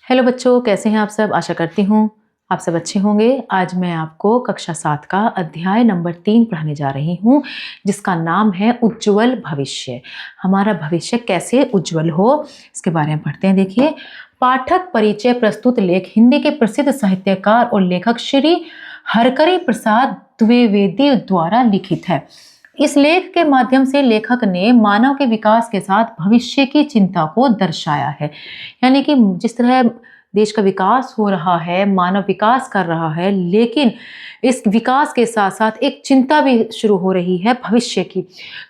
Hello बच्चों, कैसे हैं आप सब। आशा करती हूँ आप सब अच्छे होंगे। आज मैं आपको कक्षा 7 का अध्याय नंबर 3 पढ़ाने जा रही हूँ, जिसका नाम है उज्ज्वल भविष्य। हमारा भविष्य कैसे उज्ज्वल हो, इसके बारे में पढ़ते हैं। देखिए, पाठक परिचय प्रस्तुत लेख हिंदी के प्रसिद्ध साहित्यकार और लेखक श्री हरकरी प्रसाद द्विवेदी द्वारा लिखित है। इस लेख के माध्यम से लेखक ने मानव के विकास के साथ भविष्य की चिंता को दर्शाया है। यानी कि जिस तरह देश का विकास हो रहा है, मानव विकास कर रहा है, लेकिन इस विकास के साथ साथ एक चिंता भी शुरू हो रही है भविष्य की।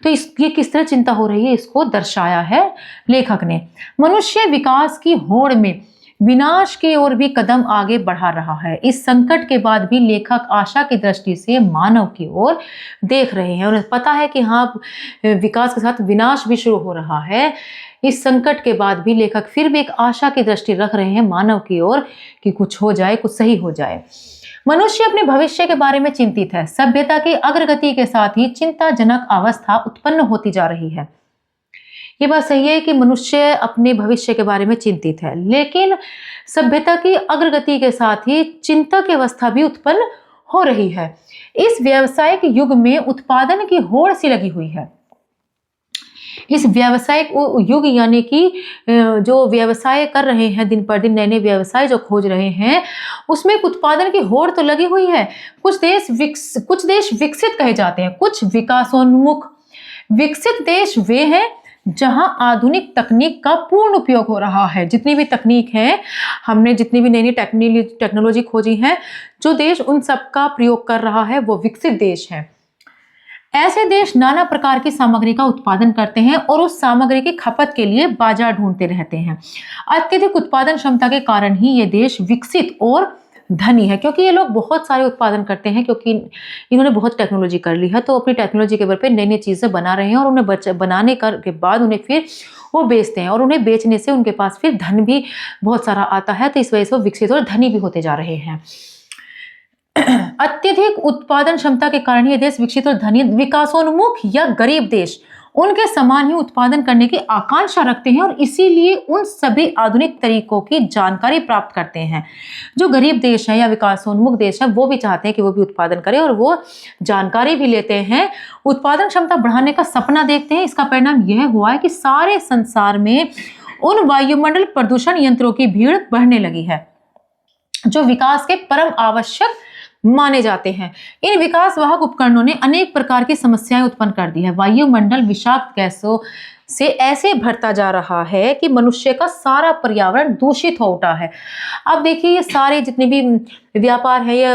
तो ये किस तरह चिंता हो रही है, इसको दर्शाया है लेखक ने। मनुष्य विकास की होड़ में विनाश की ओर भी कदम आगे बढ़ा रहा है। इस संकट के बाद भी लेखक आशा की दृष्टि से मानव की ओर देख रहे हैं। उन्हें पता है कि हाँ, विकास के साथ विनाश भी शुरू हो रहा है। इस संकट के बाद भी लेखक फिर भी एक आशा की दृष्टि रख रहे हैं मानव की ओर कि कुछ हो जाए, कुछ सही हो जाए। मनुष्य अपने भविष्य के बारे में चिंतित है। सभ्यता की अग्रगति के साथ ही चिंताजनक अवस्था उत्पन्न होती जा रही है। ये बात सही है कि मनुष्य अपने भविष्य के बारे में चिंतित है, लेकिन सभ्यता की अग्रगति के साथ ही चिंता की अवस्था भी उत्पन्न हो रही है। इस व्यावसायिक युग में उत्पादन की होड़ सी लगी हुई है। इस व्यावसायिक युग यानी कि जो व्यवसाय कर रहे हैं, दिन पर दिन नए नए व्यवसाय जो खोज रहे हैं, उसमें एक उत्पादन की होड़ तो लगी हुई है। कुछ देश विकसित कहे जाते हैं, कुछ विकासोन्मुख। विकसित देश वे हैं जहां आधुनिक तकनीक का पूर्ण उपयोग हो रहा है। जितनी भी तकनीक है, हमने जितनी भी नई नई टेक्नोलॉजी खोजी है, जो देश उन सब का प्रयोग कर रहा है वो विकसित देश है। ऐसे देश नाना प्रकार की सामग्री का उत्पादन करते हैं और उस सामग्री की खपत के लिए बाजार ढूंढते रहते हैं। अत्यधिक उत्पादन क्षमता के कारण ही ये देश विकसित और धनी है, क्योंकि ये लोग बहुत सारे उत्पादन करते हैं, क्योंकि इन्होंने बहुत टेक्नोलॉजी कर ली है। तो अपनी टेक्नोलॉजी के बल पे नई नई चीजें बना रहे हैं और उन्हें बनाने के बाद उन्हें फिर वो बेचते हैं, और उन्हें बेचने से उनके पास फिर धन भी बहुत सारा आता है। तो इस वजह से वो विकसित और धनी भी होते जा रहे हैं। अत्यधिक उत्पादन क्षमता के कारण ये देश विकसित और धनी, विकासोन्मुख या गरीब देश उनके समान ही उत्पादन करने की आकांक्षा रखते हैं और इसीलिए उन सभी आधुनिक तरीकों की जानकारी प्राप्त करते हैं। जो गरीब देश है या विकासोन्मुख देश है, वो भी चाहते हैं कि वो भी उत्पादन करें और वो जानकारी भी लेते हैं, उत्पादन क्षमता बढ़ाने का सपना देखते हैं। इसका परिणाम यह हुआ है कि सारे संसार में उन वायुमंडल प्रदूषण यंत्रों की भीड़ बढ़ने लगी है जो विकास के परम आवश्यक माने जाते हैं। इन विकासवाहक उपकरणों ने अनेक प्रकार की समस्याएं उत्पन्न कर दी है। वायुमंडल विषाक्त गैसों से ऐसे भरता जा रहा है कि मनुष्य का सारा पर्यावरण दूषित हो उठा है। अब देखिए, ये सारे जितने भी व्यापार है या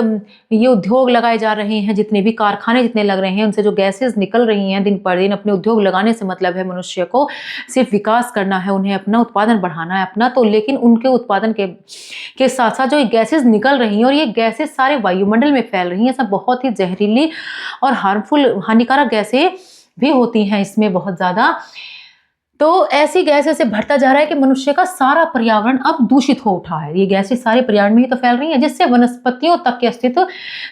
ये उद्योग लगाए जा रहे हैं, जितने भी कारखाने जितने लग रहे हैं, उनसे जो गैसेस निकल रही हैं दिन पर दिन, अपने उद्योग लगाने से मतलब है मनुष्य को सिर्फ विकास करना है, उन्हें अपना उत्पादन बढ़ाना है अपना। तो लेकिन उनके उत्पादन के साथ साथ जो गैसेस निकल रही हैं, और ये गैसेस सारे वायुमंडल में फैल रही हैं, सब बहुत ही जहरीली और हानिकारक गैसें भी होती हैं इसमें बहुत ज्यादा। तो ऐसी गैसें से भरता जा रहा है कि मनुष्य का सारा पर्यावरण अब दूषित हो उठा है। ये गैसें सारे पर्यावरण में ही तो फैल रही हैं, जिससे वनस्पतियों तक के अस्तित्व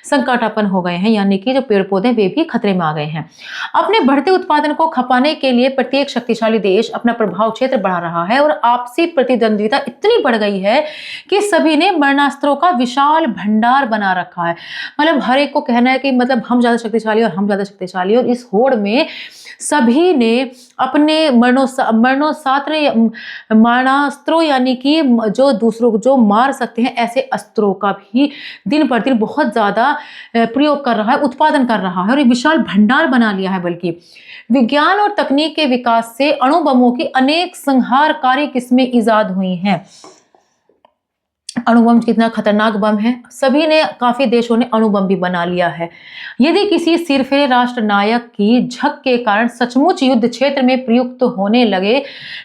संकटापन्न हो गए हैं, यानी कि जो पेड़ पौधे वे भी खतरे में आ गए हैं। अपने बढ़ते उत्पादन को खपाने के लिए प्रत्येक शक्तिशाली देश अपना प्रभाव क्षेत्र बढ़ा रहा है और आपसी प्रतिद्वंद्विता इतनी बढ़ गई है कि सभी ने मरणास्त्रों का विशाल भंडार बना रखा है। मतलब हर एक को कहना है कि मतलब हम ज्यादा शक्तिशाली और हम ज्यादा शक्तिशाली, और इस होड़ में सभी ने अपने मरणास्त्रों यानी कि जो दूसरों को जो मार सकते हैं ऐसे अस्त्रों का भी दिन पर दिन बहुत ज्यादा प्रयोग कर रहा है, उत्पादन कर रहा है, और एक विशाल भंडार बना लिया है। बल्कि विज्ञान और तकनीक के विकास से अणु बमों की अनेक संहारकारी किस्में इजाद हुई हैं। अणुबम कितना खतरनाक बम है, सभी ने, काफी देशों ने अणुबम भी बना लिया है। यदि किसी सिरफिरे राष्ट्र नायक की झक के कारण सचमुच युद्ध क्षेत्र में प्रयुक्त होने लगे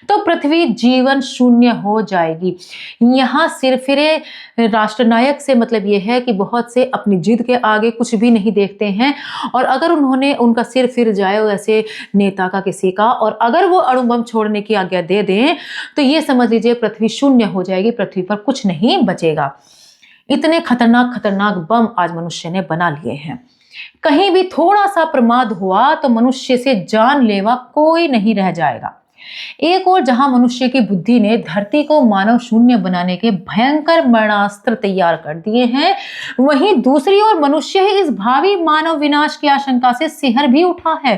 तो पृथ्वी जीवन शून्य हो जाएगी। यहाँ सिरफिरे राष्ट्र नायक से मतलब यह है कि बहुत से अपनी जिद के आगे कुछ भी नहीं देखते हैं, और अगर उनका सिर फिर जाए वैसे नेता का किसी का, और अगर वो अणुबम छोड़ने की आज्ञा दे दें तो ये समझ लीजिए पृथ्वी शून्य हो जाएगी, पृथ्वी पर कुछ नहीं बचेगा। इतने खतरनाक खतरनाक बम आज मनुष्य ने बना लिए हैं। कहीं भी थोड़ा सा प्रमाद हुआ तो मनुष्य से जानलेवा कोई नहीं रह जाएगा। एक और जहां मनुष्य की बुद्धि ने धरती को मानव शून्य बनाने के भयंकर मरणास्त्र तैयार कर दिए हैं, वहीं दूसरी ओर मनुष्य ही इस भावी मानव विनाश की आशंका से सिहर भी उठा है।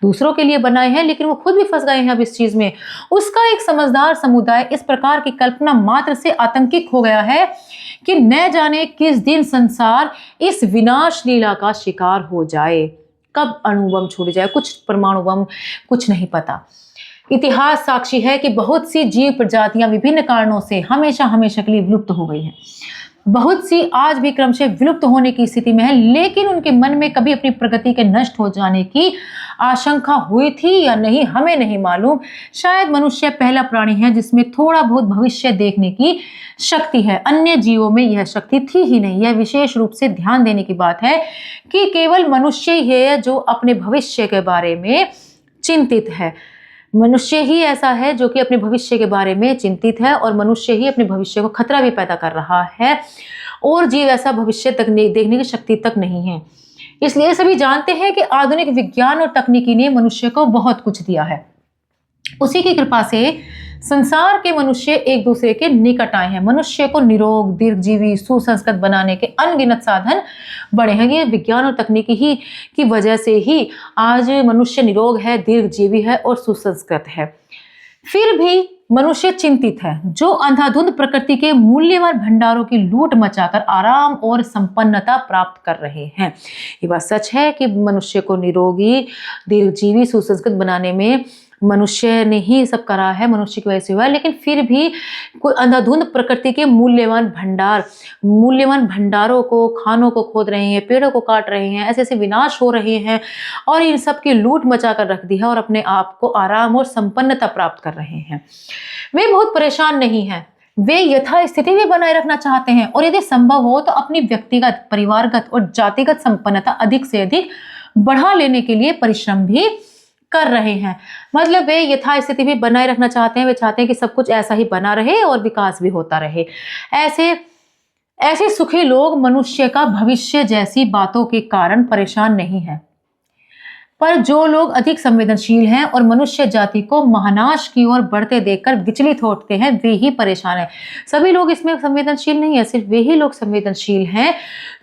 दूसरों के लिए बनाए हैं लेकिन वो खुद भी फंस गए हैं अब इस चीज में। उसका एक समझदार समुदाय इस प्रकार की कल्पना मात्र से आतंकित हो गया है कि न जाने किस दिन संसार इस विनाश लीला का शिकार हो जाए। कब अणुबम छूट जाए, कुछ परमाणु बम, कुछ नहीं पता। इतिहास साक्षी है कि बहुत सी जीव प्रजातियां विभिन्न कारणों से हमेशा हमेशा के लिए विलुप्त हो गई हैं। बहुत सी आज भी क्रमशः विलुप्त होने की स्थिति में है, लेकिन उनके मन में कभी अपनी प्रगति के नष्ट हो जाने की आशंका हुई थी या नहीं हमें नहीं मालूम। शायद मनुष्य पहला प्राणी है जिसमें थोड़ा बहुत भविष्य देखने की शक्ति है। अन्य जीवों में यह शक्ति थी ही नहीं। यह विशेष रूप से ध्यान देने की बात है कि केवल मनुष्य ही है जो अपने भविष्य के बारे में चिंतित है। मनुष्य ही ऐसा है जो कि अपने भविष्य के बारे में चिंतित है, और मनुष्य ही अपने भविष्य को खतरा भी पैदा कर रहा है, और जीव ऐसा भविष्य तक देखने की शक्ति तक नहीं है। इसलिए सभी जानते हैं कि आधुनिक विज्ञान और तकनीकी ने मनुष्य को बहुत कुछ दिया है। उसी की कृपा से संसार के मनुष्य एक दूसरे के निकट आए हैं। मनुष्य को निरोग, दीर्घजीवी, सुसंस्कृत बनाने के अनगिनत साधन बड़े हैं। ये विज्ञान और तकनीकी ही की वजह से ही आज मनुष्य निरोग है, दीर्घजीवी है और सुसंस्कृत है। फिर भी मनुष्य चिंतित है, जो अंधाधुंध प्रकृति के मूल्यवान भंडारों की लूट मचाकर आराम और संपन्नता प्राप्त कर रहे हैं। ये बात सच है कि मनुष्य को निरोगी, दीर्घजीवी, सुसंस्कृत बनाने में मनुष्य ने ही सब करा है, मनुष्य की वजह से हुआ है। लेकिन फिर भी कोई अंधाधुंध प्रकृति के मूल्यवान भंडारों को, खानों को खोद रहे हैं, पेड़ों को काट रहे हैं, ऐसे ऐसे विनाश हो रहे हैं और इन सब की लूट मचा कर रख दी है और अपने आप को आराम और संपन्नता प्राप्त कर रहे हैं। वे बहुत परेशान नहीं हैं, वे यथास्थिति भी बनाए रखना चाहते हैं, और यदि संभव हो तो अपनी व्यक्तिगत, परिवारगत और जातिगत संपन्नता अधिक से अधिक बढ़ा लेने के लिए परिश्रम भी कर रहे हैं। मतलब वे यथास्थिति भी बनाए रखना चाहते हैं। वे चाहते हैं कि सब कुछ ऐसा ही बना रहे और विकास भी होता रहे। ऐसे सुखी लोग मनुष्य का भविष्य जैसी बातों के कारण परेशान नहीं हैं, पर जो लोग अधिक संवेदनशील हैं और मनुष्य जाति को महानाश की ओर बढ़ते देखकर विचलित होते हैं, वे ही परेशान हैं। सभी लोग इसमें संवेदनशील नहीं है, सिर्फ वे ही लोग संवेदनशील हैं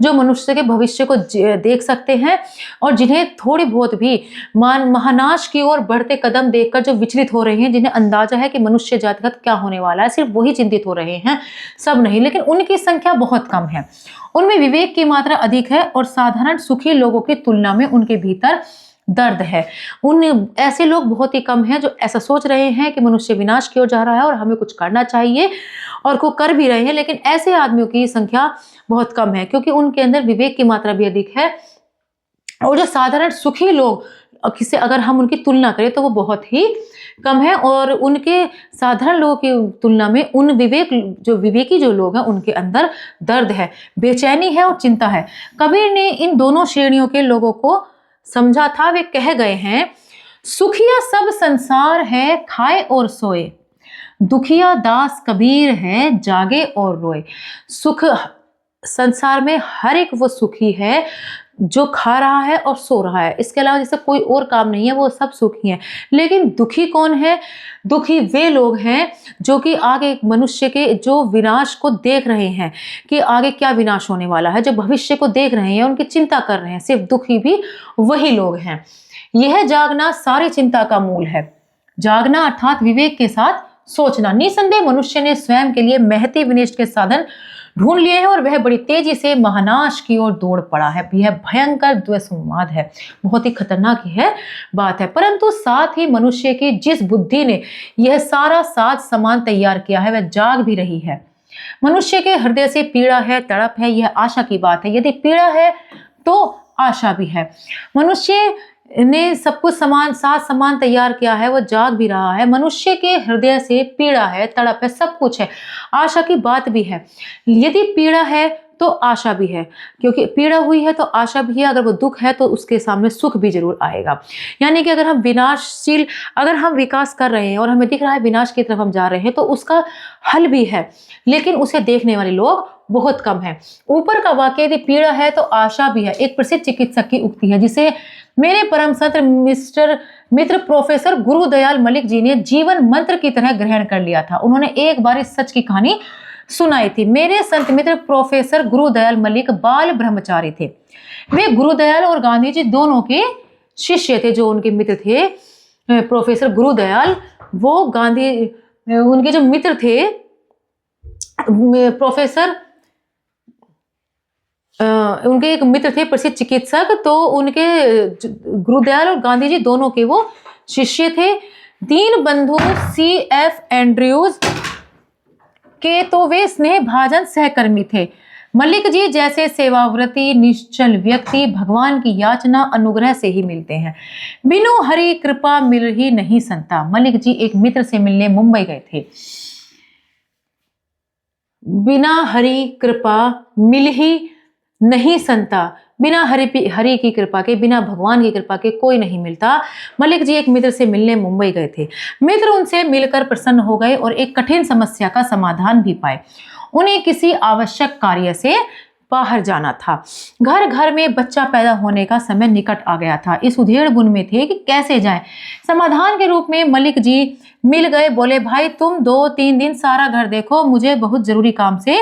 जो मनुष्य के भविष्य को देख सकते हैं, और जिन्हें थोड़ी बहुत भी महानाश की ओर बढ़ते कदम देखकर जो विचलित हो रहे हैं, जिन्हें अंदाजा है कि मनुष्य जाति का क्या होने वाला है, सिर्फ वही चिंतित हो रहे हैं, सब नहीं। लेकिन उनकी संख्या बहुत कम है, उनमें विवेक की मात्रा अधिक है और साधारण सुखी लोगों की तुलना में उनके भीतर दर्द है। उन ऐसे लोग बहुत ही कम हैं जो ऐसा सोच रहे हैं कि मनुष्य विनाश की ओर जा रहा है और हमें कुछ करना चाहिए, और को कर भी रहे हैं। लेकिन ऐसे आदमियों की संख्या बहुत कम है, क्योंकि उनके अंदर विवेक की मात्रा भी अधिक है। और जो साधारण सुखी लोग किसे अगर हम उनकी तुलना करें तो वो बहुत ही कम है, और उनके साधारण लोगों की तुलना में उन विवेकी जो लोग हैं उनके अंदर दर्द है, बेचैनी है और चिंता है। कबीर ने इन दोनों श्रेणियों के लोगों को समझा था। वे कह गए हैं, सुखिया सब संसार है, खाए और सोए, दुखिया दास कबीर है, जागे और रोए। सुख संसार में हर एक वो सुखी है जो खा रहा है और सो रहा है, इसके अलावा जैसे कोई और काम नहीं है, वो सब सुखी हैं। लेकिन दुखी कौन है? दुखी वे लोग हैं जो कि आगे मनुष्य के जो विनाश को देख रहे हैं कि आगे क्या विनाश होने वाला है, जो भविष्य को देख रहे हैं, उनकी चिंता कर रहे हैं। सिर्फ दुखी भी वही लोग हैं। यह जागना सारी चिंता का मूल है। जागना अर्थात विवेक के साथ सोचना। निसंदेह मनुष्य ने स्वयं के लिए महती विनिष्ट के साधन ढूंढ लिए हैं और वह बड़ी तेजी से महानाश की ओर दौड़ पड़ा है। यह भयंकर द्वैसंवाद है, बहुत ही खतरनाक है बात है। परंतु साथ ही मनुष्य की जिस बुद्धि ने यह सारा साज सामान तैयार किया है, वह जाग भी रही है। मनुष्य के हृदय से पीड़ा है, तड़प है, यह आशा की बात है। यदि पीड़ा है तो आशा भी है। मनुष्य ने सब कुछ साज सामान तैयार किया है, वो जाग भी रहा है। मनुष्य के हृदय से पीड़ा है, तड़प है, सब कुछ है, आशा की बात भी है। यदि पीड़ा है तो आशा भी है, क्योंकि पीड़ा हुई है तो आशा भी है। अगर वो दुख है तो उसके सामने सुख भी जरूर आएगा। यानी कि अगर हम विकास कर रहे हैं और हमें दिख रहा है विनाश की तरफ हम जा रहे हैं, तो उसका हल भी है, लेकिन उसे देखने वाले लोग बहुत कम है। ऊपर का वाक्य यदि पीड़ा है तो आशा भी है, एक प्रसिद्ध चिकित्सक की उक्ति है जिसे मेरे परम सत्र मित्र प्रोफेसर गुरुदयाल मलिक जी ने जीवन मंत्र की तरह ग्रहण कर लिया था। उन्होंने एक बार इस सच की कहानी सुनाई थी। मेरे संत मित्र प्रोफेसर गुरुदयाल मलिक बाल ब्रह्मचारी थे। वे गुरुदयाल और गांधी जी दोनों के शिष्य थे। जो उनके मित्र थे प्रोफेसर गुरुदयाल, वो गांधी उनके जो मित्र थे प्रोफेसर उनके एक मित्र थे प्रसिद्ध चिकित्सक, तो उनके गुरुदयाल और गांधी जी दोनों के वो शिष्य थे। दीन बंधु C.F. एंड्रयूज के तो वे स्नेह भाजन सहकर्मी थे। मलिक जी जैसे सेवाव्रती निश्चल व्यक्ति भगवान की याचना अनुग्रह से ही मिलते हैं, बिनु हरि कृपा मिल ही नहीं संता। मलिक जी एक मित्र से मिलने मुंबई गए थे। बिना हरि कृपा मिल ही नहीं संता, बिना हरि की कृपा के, बिना भगवान की कृपा के कोई नहीं मिलता। मलिक जी एक मित्र से मिलने मुंबई गए थे। मित्र उनसे मिलकर प्रसन्न हो गए और एक कठिन समस्या का समाधान भी पाए। उन्हें किसी आवश्यक कार्य से बाहर जाना था। घर घर में बच्चा पैदा होने का समय निकट आ गया था। इस उधेड़ बुन में थे कि कैसे जाएं। समाधान के रूप में मलिक जी मिल गए। बोले, भाई तुम 2-3 दिन सारा घर देखो, मुझे बहुत जरूरी काम से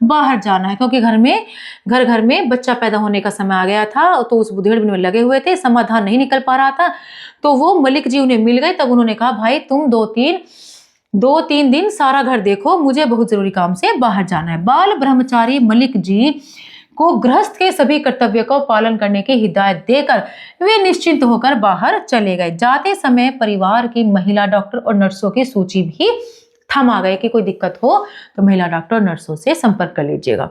बाहर जाना है। क्योंकि घर घर में बच्चा पैदा होने का समय आ गया था, तो उस उधेड़ बुन में लगे हुए थे, समाधान नहीं निकल पा रहा था। तो वो मलिक जी उन्हें मिल गए। तब उन्होंने कहा, भाई तुम 2-3 दिन सारा घर देखो, मुझे बहुत जरूरी काम से बाहर जाना है। बाल ब्रह्मचारी मलिक जी को गृहस्थ के सभी कर्तव्य को पालन करने की हिदायत देकर वे निश्चिंत होकर बाहर चले गए। जाते समय परिवार की महिला डॉक्टर और नर्सों की सूची भी थमा गए कि कोई दिक्कत हो तो महिला डॉक्टर और नर्सों से संपर्क कर लीजिएगा।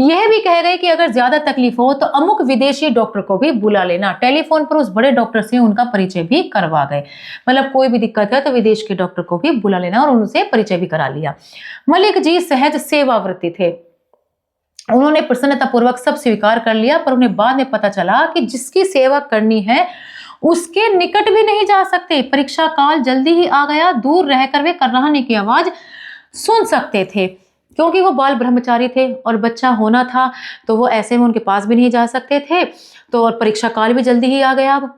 यह भी कह गए कि अगर ज्यादा तकलीफ हो तो अमुक विदेशी डॉक्टर को भी बुला लेना। टेलीफोन पर उस बड़े डॉक्टर से उनका परिचय भी करवा गए। मतलब कोई भी दिक्कत है तो विदेश के डॉक्टर को भी बुला लेना, और उनसे परिचय भी करा लिया। मलिक जी सहज सेवावृत्ति थे। उन्होंने प्रसन्नतापूर्वक सब स्वीकार कर लिया, पर उन्हें बाद में पता चला कि जिसकी सेवा करनी है उसके निकट भी नहीं जा सकते। परीक्षा काल जल्दी ही आ गया। दूर रहकर वे कर्राहने की आवाज सुन सकते थे। क्योंकि वो बाल ब्रह्मचारी थे और बच्चा होना था, तो वो ऐसे में उनके पास भी नहीं जा सकते थे। तो और परीक्षा काल भी जल्दी ही आ गया अब,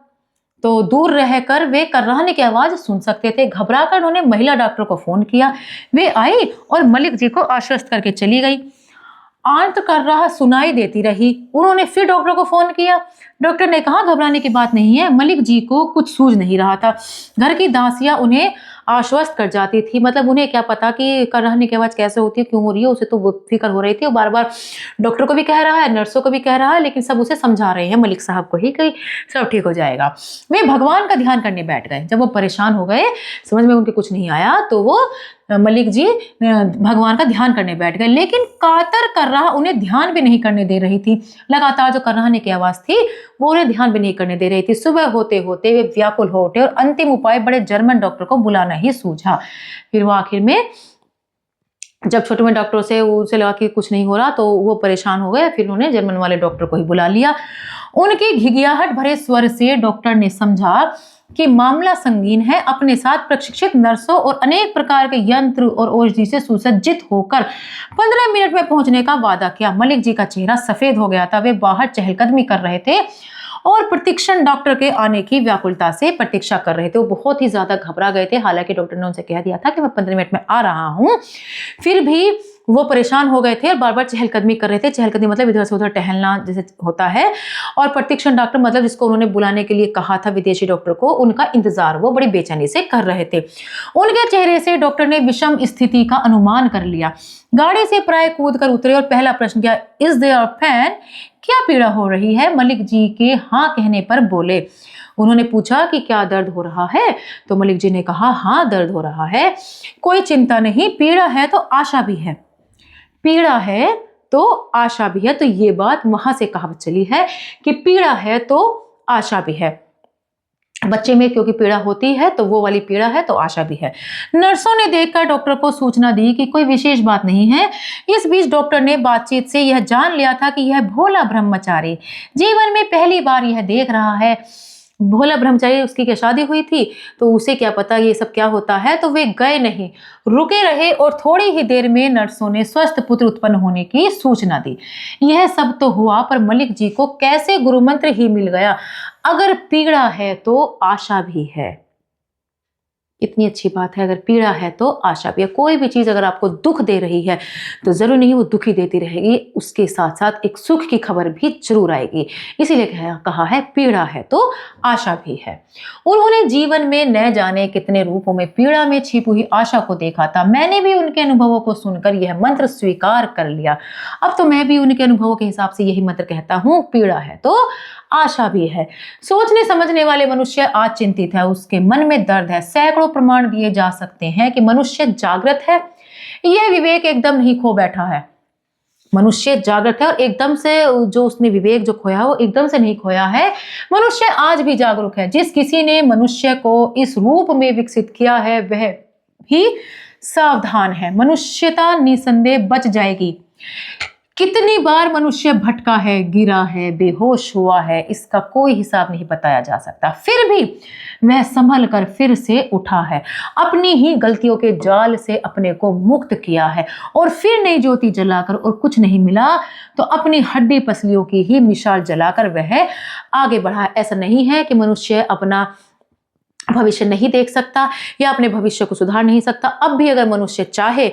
तो दूर रहकर वे कर्राहने की आवाज सुन सकते थे। घबराकर उन्होंने महिला डॉक्टर को फोन किया। वे आई और मलिक जी को आश्वस्त करके चली गई। आंत कर रहा सुनाई देती रही। उन्होंने फिर डॉक्टर को फोन किया। डॉक्टर ने कहा, घबराने की बात नहीं है। मलिक जी को कुछ सूझ नहीं रहा था। घर की दासियां उन्हें आश्वस्त कर जाती थी। मतलब उन्हें क्या पता कि कर्राहने की आवाज कैसे होती है, क्यों हो रही है, उसे तो वो फिक्र हो रही थी। और बार बार डॉक्टर को भी कह रहा है, नर्सों को भी कह रहा है, लेकिन सब उसे समझा रहे हैं मलिक साहब को ही कि सब ठीक हो जाएगा। वे भगवान का ध्यान करने बैठ गए। जब वो परेशान हो गए, समझ में उनके कुछ नहीं आया, तो वो मलिक जी भगवान का ध्यान करने बैठ गए। लेकिन कातर कर्राह उन्हें ध्यान भी नहीं करने दे रही थी। लगातार जो कर्राहने की आवाज थी वो उन्हें ध्यान भी नहीं करने दे रही थी। सुबह होते होते वे व्याकुल हो उठे और अंतिम उपाय बड़े जर्मन डॉक्टर को बुलाना ही सूझा। फिर वो आखिर में जब छोटे में डॉक्टरों से उसे लगा कि कुछ नहीं हो रहा, तो वो परेशान हो गए। फिर उन्होंने जर्मन वाले डॉक्टर को ही बुला लिया। उनकी घिघियाहट भरे स्वर से डॉक्टर ने समझा कि मामला संगीन है। अपने साथ प्रशिक्षित नर्सों और अनेक प्रकार के यंत्र और औषधि से सुसज्जित होकर 15 मिनट में पहुंचने का वादा किया। मलिक जी का चेहरा सफेद हो गया था। वे बाहर चहलकदमी कर रहे थे और प्रतीक्षण डॉक्टर के आने की व्याकुलता से प्रतीक्षा कर रहे थे। वो बहुत ही ज्यादा घबरा गए थे। हालांकि डॉक्टर ने उनसे कह दिया था कि मैं 15 मिनट में आ रहा हूं, फिर भी वो परेशान हो गए थे और बार बार चहलकदमी कर रहे थे। चहलकदमी मतलब इधर से उधर टहलना जैसे होता है। और प्रतीक्षण डॉक्टर मतलब जिसको उन्होंने बुलाने के लिए कहा था विदेशी डॉक्टर को, उनका इंतजार वो बड़ी बेचैनी से कर रहे थे। उनके चेहरे से डॉक्टर ने विषम स्थिति का अनुमान कर लिया। गाड़ी से प्राय कूद कर उतरे और पहला प्रश्न किया, इज देयर पेन? क्या पीड़ा हो रही है? मलिक जी के हाँ कहने पर बोले। उन्होंने पूछा कि क्या दर्द हो रहा है? तो मलिक जी ने कहा, हाँ दर्द हो रहा है। कोई चिंता नहीं, पीड़ा है तो आशा भी है। पीड़ा है तो आशा भी है। तो ये बात वहां से कहावत चली है कि पीड़ा है तो आशा भी है। बच्चे में क्योंकि पीड़ा होती है तो वो वाली पीड़ा है तो आशा भी है। नर्सों ने देखकर डॉक्टर को सूचना दी कि कोई विशेष बात नहीं है। इस बीच डॉक्टर ने बातचीत से यह जान लिया था कि यह भोला ब्रह्मचारी जीवन में पहली बार यह देख रहा है भोला ब्रह्मचारी, उसकी क्या शादी हुई थी, तो उसे क्या पता ये सब क्या होता है, तो वे गए नहीं, रुके रहे और थोड़ी ही देर में नर्सों ने स्वस्थ पुत्र उत्पन्न होने की सूचना दी। यह सब तो हुआ, पर मलिक जी को कैसे गुरु मंत्र ही मिल गया। अगर पीड़ा है तो आशा भी है। इतनी अच्छी बात है, अगर पीड़ा है तो आशा भी है। कोई भी चीज अगर आपको दुख दे रही है तो जरूर नहीं वो दुखी देती रहेगी, उसके साथ साथ एक सुख की खबर भी जरूर आएगी। इसीलिए कहा है पीड़ा है तो आशा भी है। उन्होंने जीवन में न जाने कितने रूपों में पीड़ा में छिपी हुई आशा को देखा था। मैंने भी उनके अनुभवों को सुनकर यह मंत्र स्वीकार कर लिया। अब तो मैं भी उनके अनुभवों के हिसाब से यही मंत्र कहता हूं, पीड़ा है तो आशा भी है। सोचने समझने वाले मनुष्य आज चिंतित है, उसके मन में दर्द है। सैकड़ों प्रमाण दिए जा सकते हैं कि मनुष्य जागृत है, यह विवेक एकदम नहीं खो बैठा है। मनुष्य जागृत है और एकदम से जो उसने विवेक जो खोया वो एकदम से नहीं खोया है। मनुष्य आज भी जागरूक है। जिस किसी ने मनुष्य को इस रूप में विकसित किया है वह भी सावधान है। मनुष्यता निसंदेह बच जाएगी। कितनी बार मनुष्य भटका है, गिरा है, बेहोश हुआ है, इसका कोई हिसाब नहीं बताया जा सकता। फिर भी वह संभल कर फिर से उठा है, अपनी ही गलतियों के जाल से अपने को मुक्त किया है और फिर नई ज्योति जलाकर, और कुछ नहीं मिला तो अपनी हड्डी पसलियों की ही मिसाल जलाकर वह आगे बढ़ा। ऐसा नहीं है कि मनुष्य अपना भविष्य नहीं देख सकता या अपने भविष्य को सुधार नहीं सकता। अब भी अगर मनुष्य चाहे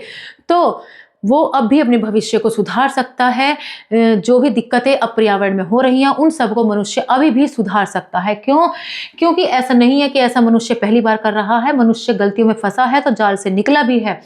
तो वो अब भी अपने भविष्य को सुधार सकता है। जो भी दिक्कतें अब पर्यावरण में हो रही हैं उन सबको मनुष्य अभी भी सुधार सकता है। क्यों? क्योंकि ऐसा नहीं है कि ऐसा मनुष्य पहली बार कर रहा है। मनुष्य गलतियों में फंसा है तो जाल से निकला भी है।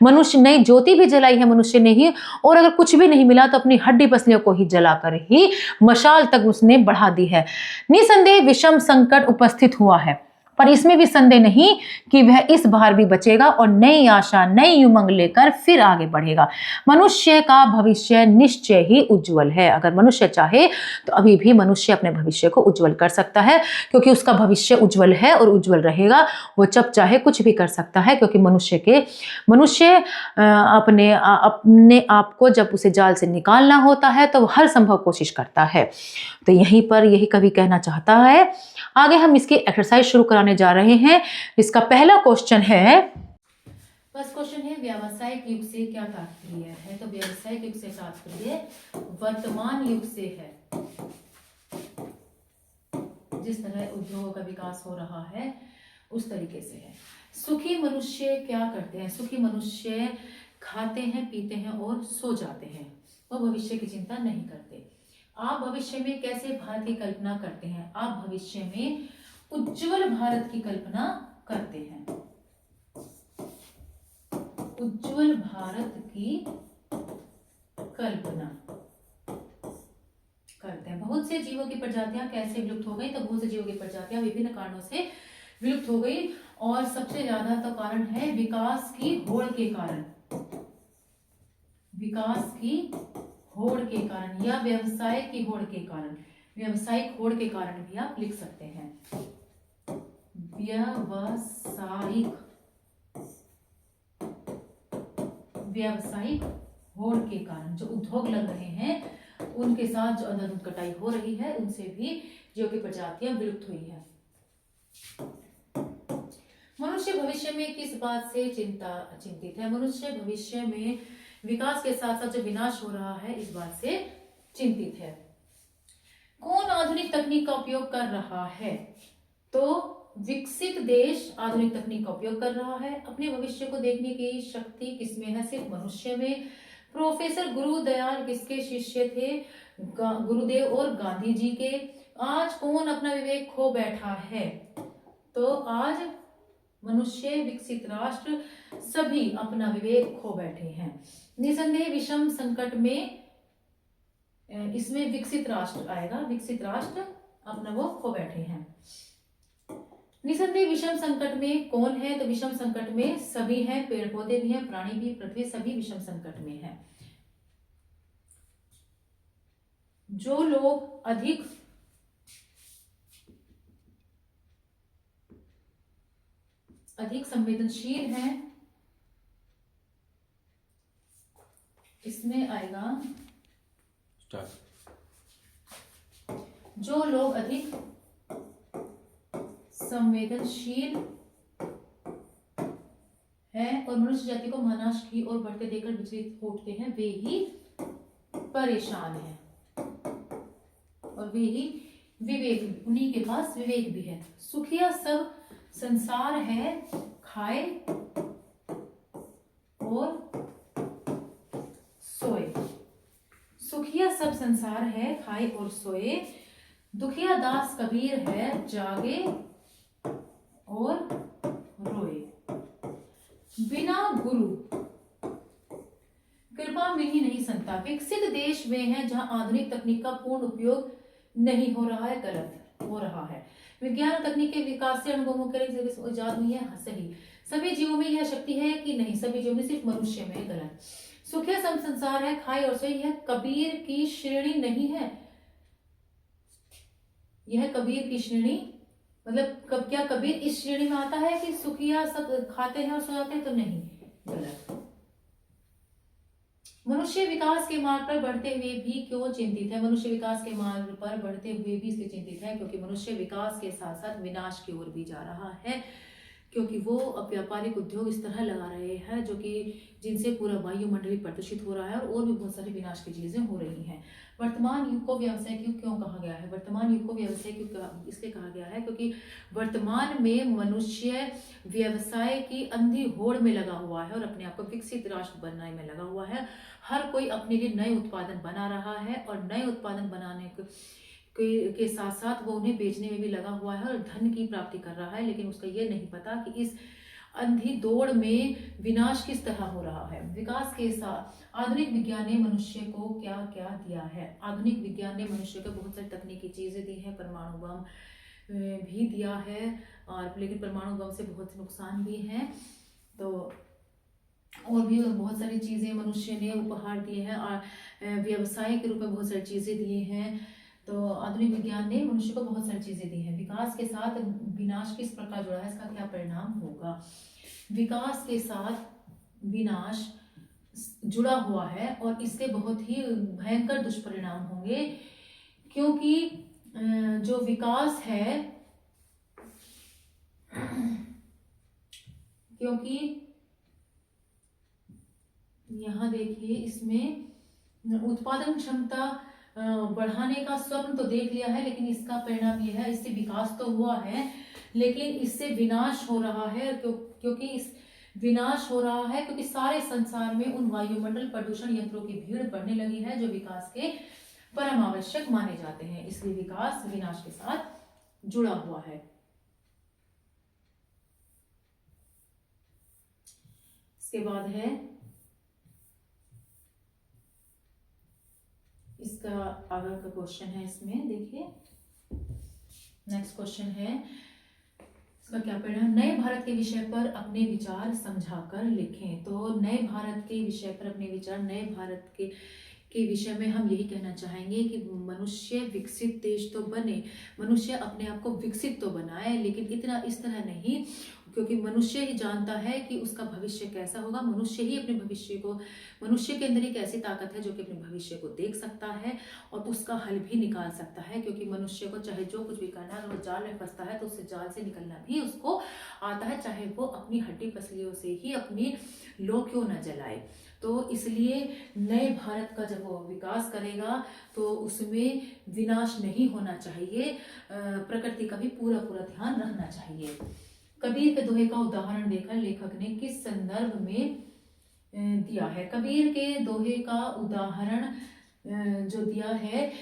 मनुष्य नई ज्योति भी जलाई है मनुष्य ने ही, और अगर कुछ भी नहीं मिला तो अपनी हड्डी पसलियों को ही जलाकर ही मशाल तक उसने बढ़ा दी है। निसंदेह विषम संकट उपस्थित हुआ है, पर इसमें भी संदेह नहीं कि वह इस बार भी बचेगा और नई आशा, नई उमंग लेकर फिर आगे बढ़ेगा। मनुष्य का भविष्य निश्चय ही उज्जवल है। अगर मनुष्य चाहे तो अभी भी मनुष्य अपने भविष्य को उज्जवल कर सकता है, क्योंकि उसका भविष्य उज्जवल है और उज्जवल रहेगा। वो जब चाहे कुछ भी कर सकता है, क्योंकि मनुष्य अपने आप को जब उसे जाल से निकालना होता है तो वो हर संभव कोशिश करता है। तो यहीं पर यही कवि कहना चाहता है। आगे हम इसकी एक्सरसाइज शुरू कराने जा रहे हैं। इसका पहला क्वेश्चन है, फर्स्ट क्वेश्चन है व्यावसायिक युग से क्या तात्पर्य है। तो व्यावसायिक युग से तात्पर्य वर्तमान युग से है। जिस तरह उद्योगों का विकास हो रहा है उस तरीके से है। सुखी मनुष्य क्या करते हैं? सुखी मनुष्य खाते हैं, पीते हैं और सो जाते हैं। वो भविष्य की चिंता नहीं करते। आप भविष्य में कैसे भारत की कल्पना करते हैं? आप भविष्य में उज्जवल भारत की कल्पना करते हैं। उज्जवल भारत की कल्पना करते हैं। बहुत से जीवों की प्रजातियां कैसे विलुप्त हो गई? तो बहुत से जीवों की प्रजातियां विभिन्न कारणों से विलुप्त हो गई, और सबसे ज्यादा तो कारण है विकास की होड़ के कारण। विकास की होड़ के कारण या व्यवसाय की होड़ के कारण। व्यवसायिक होड़ के कारण भी आप लिख सकते हैं। व्यावसायिक होड़ के कारण जो उद्योग लग रहे हैं उनके साथ जो अंधाधुंध कटाई हो रही है उनसे भी जीव की प्रजातियां विलुप्त हुई है। मनुष्य भविष्य में किस बात से चिंतित है? मनुष्य भविष्य में विकास के साथ साथ जो विनाश हो रहा है इस बात से चिंतित है। कौन आधुनिक तकनीक का उपयोग कर रहा है? तो विकसित देश आधुनिक तकनीक का उपयोग कर रहा है। अपने भविष्य को देखने की शक्ति किसमें है? सिर्फ मनुष्य में। प्रोफेसर गुरुदयाल किसके शिष्य थे? गुरुदेव और गांधी जी के। आज कौन अपना विवेक खो बैठा है? तो आज मनुष्य, विकसित राष्ट्र सभी अपना विवेक खो बैठे हैं। निसंदेह विषम संकट में इसमें विकसित राष्ट्र आएगा। विकसित राष्ट्र अपना वो खो बैठे हैं। निसंदेह विषम संकट में कौन है? तो विषम संकट में सभी हैं, पेड़ पौधे भी हैं, प्राणी भी, पृथ्वी सभी विषम संकट में है। जो लोग अधिक संवेदनशील हैं इसमें आएगा। जो लोग अधिक संवेदनशील है और मनुष्य जाति को महानाश की ओर बढ़ते देखकर विचलित होते हैं, वे ही परेशान हैं और वे ही विवेक, उन्हीं के पास विवेक भी है। सुखिया सब संसार है, खाए और सोए। सुखिया सब संसार है, खाए और सोए। दुखिया दास कबीर है, जागे और रोए। बिना गुरु कृपा में ही नहीं संता। विकसित देश वे हैं जहां आधुनिक तकनीक का पूर्ण उपयोग नहीं हो रहा है, गलत हो रहा है। विज्ञान और तकनीक के विकास से अनुभवों के इजाद हुई है, सही। सभी जीवों में यह शक्ति है कि नहीं, सभी जीवों में, सिर्फ मनुष्य में, गलत। सुखिया सम संसार है, खाए और सोए, यह कबीर की श्रेणी नहीं है। यह कबीर की श्रेणी मतलब क्या कबीर इस श्रेणी में आता है कि सुखिया सब खाते हैं और सो जाते हैं? तो नहीं, गलत। मनुष्य विकास के मार्ग पर बढ़ते हुए भी क्यों चिंतित है? मनुष्य विकास के मार्ग पर बढ़ते हुए भी इसलिए चिंतित है क्योंकि मनुष्य विकास के साथ साथ विनाश की ओर भी जा रहा है, क्योंकि वो अब व्यापारिक उद्योग इस तरह लगा रहे हैं जो कि जिनसे पूरा वायुमंडल प्रदूषित हो रहा है और भी बहुत सारी विनाश की चीजें हो रही हैं। वर्तमान युग को व्यवसायिक युग क्यों कहा गया है? वर्तमान युग को व्यवसायिक युग इसलिए कहा गया है क्योंकि वर्तमान में मनुष्य व्यवसाय की अंधी होड़ में लगा हुआ है और अपने आप को विकसित राष्ट्र बनने में लगा हुआ है। हर कोई अपने लिए नए उत्पादन बना रहा है और नए उत्पादन बनाने के साथ साथ वो उन्हें बेचने में भी लगा हुआ है और धन की प्राप्ति कर रहा है, लेकिन उसका ये नहीं पता कि इस अंधी दौड़ में विनाश किस तरह हो रहा है। विकास के साथ आधुनिक विज्ञान ने मनुष्य को क्या क्या दिया है? आधुनिक विज्ञान ने मनुष्य को बहुत सारी तकनीकी चीजें दी हैं, परमाणु बम भी दिया है, और लेकिन परमाणु बम से बहुत से नुकसान भी हैं। तो और भी बहुत सारी चीजें मनुष्य ने उपहार दिए हैं और व्यवसाय के रूप में बहुत सारी चीजें दिए हैं। तो आधुनिक विज्ञान ने मनुष्य को बहुत सारी चीजें दी हैं। विकास के साथ विनाश किस प्रकार जुड़ा है, इसका क्या परिणाम होगा? विकास के साथ विनाश जुड़ा हुआ है और इससे बहुत ही भयंकर दुष्परिणाम होंगे, क्योंकि जो विकास है, क्योंकि यहाँ देखिए इसमें उत्पादन क्षमता बढ़ाने का स्वप्न तो देख लिया है, लेकिन इसका परिणाम यह है, इससे विकास तो हुआ है लेकिन इससे विनाश हो रहा है। क्योंकि इस विनाश हो रहा है क्योंकि सारे संसार में उन वायुमंडल प्रदूषण यंत्रों की भीड़ बढ़ने लगी है जो विकास के परम आवश्यक माने जाते हैं, इसलिए विकास विनाश के साथ जुड़ा हुआ है। इसके बाद है इसका आगे का क्वेश्चन है, इसमें देखिए नेक्स्ट क्वेश्चन है, इसका क्या परिणाम? नए भारत के विषय पर अपने विचार समझाकर लिखें। तो नए भारत के विषय पर अपने विचार, नए भारत के विषय में हम यही कहना चाहेंगे कि मनुष्य विकसित देश तो बने, मनुष्य अपने आप को विकसित तो बनाए, लेकिन इतना इस तरह नहीं, क्योंकि मनुष्य ही जानता है कि उसका भविष्य कैसा होगा। मनुष्य ही अपने भविष्य को, मनुष्य के अंदर एक ऐसी ताकत है जो कि अपने भविष्य को देख सकता है और उसका हल भी निकाल सकता है, क्योंकि मनुष्य को चाहे जो कुछ भी करना है, अगर वो जाल में फंसता है तो उससे जाल से निकलना भी उसको आता है, चाहे वो अपनी हड्डी पसलियों से ही अपनी लो क्यों न जलाए। तो इसलिए नए भारत का जब वो विकास करेगा तो उसमें विनाश नहीं होना चाहिए, प्रकृति का भी पूरा पूरा ध्यान रखना चाहिए। कबीर के दोहे का उदाहरण देकर लेखक ने किस संदर्भ में दिया है? कबीर के दोहे का उदाहरण जो दिया है,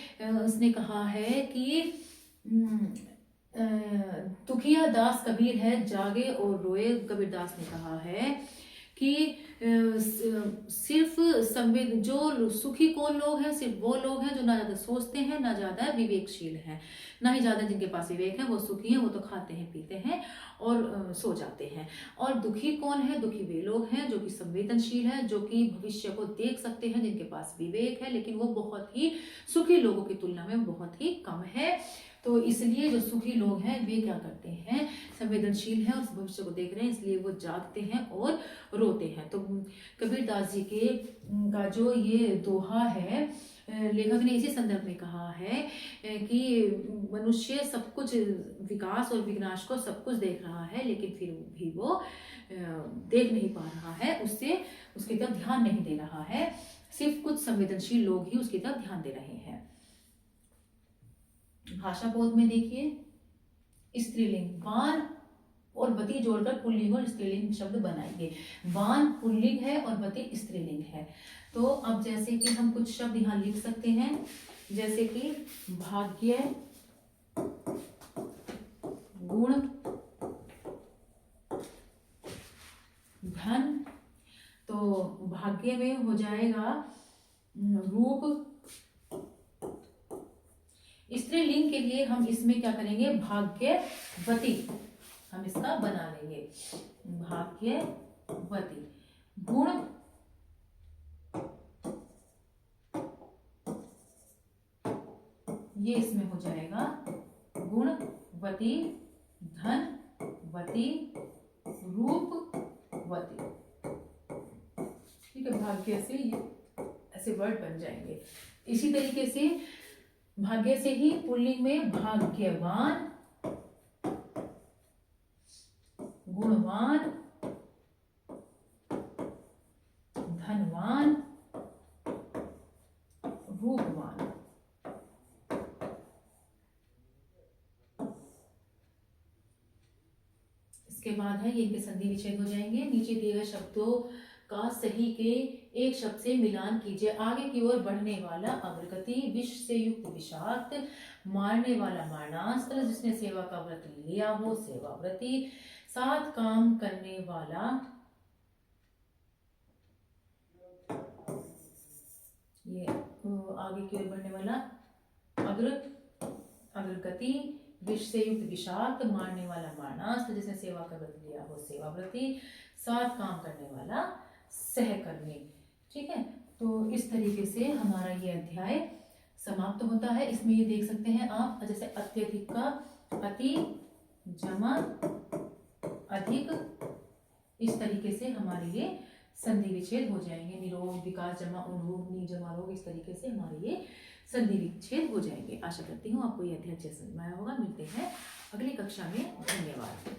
उसने कहा है कि दुखिया दास कबीर है, जागे और रोए। कबीर दास ने कहा है कि सिर्फ जो सुखी कौन लोग हैं, सिर्फ वो लोग हैं जो ना ज्यादा सोचते हैं, ना ज्यादा विवेकशील हैं, ना ही ज्यादा जिनके पास विवेक है, वो सुखी हैं, वो तो खाते हैं पीते हैं और सो जाते हैं। और दुखी कौन है? दुखी वे लोग हैं जो कि संवेदनशील हैं, जो कि भविष्य को देख सकते हैं, जिनके पास विवेक है, लेकिन वो बहुत ही सुखी लोगों की तुलना में बहुत ही कम है। तो इसलिए जो सुखी लोग हैं वे क्या करते हैं? संवेदनशील हैं और भविष्य को देख रहे हैं, इसलिए वो जागते हैं और रोते हैं। तो कबीर दास जी का जो ये दोहा है लेखक ने इसी संदर्भ में कहा है कि मनुष्य सब कुछ, विकास और विनाश को सब कुछ देख रहा है, लेकिन फिर भी वो देख नहीं पा रहा है, उससे उसकी तरफ ध्यान नहीं दे रहा है। सिर्फ कुछ संवेदनशील लोग ही उसकी तरफ ध्यान दे रहे हैं। भाषा बोध में देखिए, स्त्रीलिंग वान और बती जोड़कर पुल्लिंग और स्त्रीलिंग शब्द बनाएंगे। वान पुल्लिंग है और बती स्त्रीलिंग है। तो अब जैसे कि हम कुछ शब्द यहाँ लिख सकते हैं, जैसे कि भाग्य, गुण, धन। तो भाग्य में हो जाएगा रूप। स्त्रीलिंग के लिए हम इसमें क्या करेंगे, भाग्यवती, हम इसका बना लेंगे भाग्यवती। गुण, ये इसमें हो जाएगा गुणवती, धनवती, रूपवती। ठीक है, भाग्य से ये ऐसे वर्ड बन जाएंगे। इसी तरीके से भाग्य से ही पुल्लिंग में भाग्यवान, गुणवान, धनवान, रूपवान। इसके बाद है ये इनके संधि विच्छेद हो जाएंगे। नीचे दिए गए शब्दों का सही के एक शब्द से मिलान कीजिए। आगे की ओर बढ़ने वाला अग्रगति, विष से युक्त विषाक्त, मारने वाला मारणास्त्र, जिसने सेवा का व्रत लिया हो सेवाव्रती, साथ काम करने वाला, ये आगे की ओर बढ़ने वाला अग्रगति, विष से युक्त विषाक्त, मारने वाला मारणास्त्र, जिसने सेवा का व्रत लिया हो सेवाव्रती, साथ काम करने वाला सहकर्मी। ठीक है, तो इस तरीके से हमारा ये अध्याय समाप्त होता है। इसमें ये देख सकते हैं आप, जैसे अत्यधिक का अति जमा अधिक, इस तरीके से हमारे ये संधि विच्छेद हो जाएंगे। निरोग, विकास जमा उन्रोग, नी जमा रोग, इस तरीके से हमारे ये संधि विच्छेद हो जाएंगे। आशा करती हूँ आपको ये अध्याय अच्छे से समझ में आया होगा। मिलते हैं अगली कक्षा में। धन्यवाद।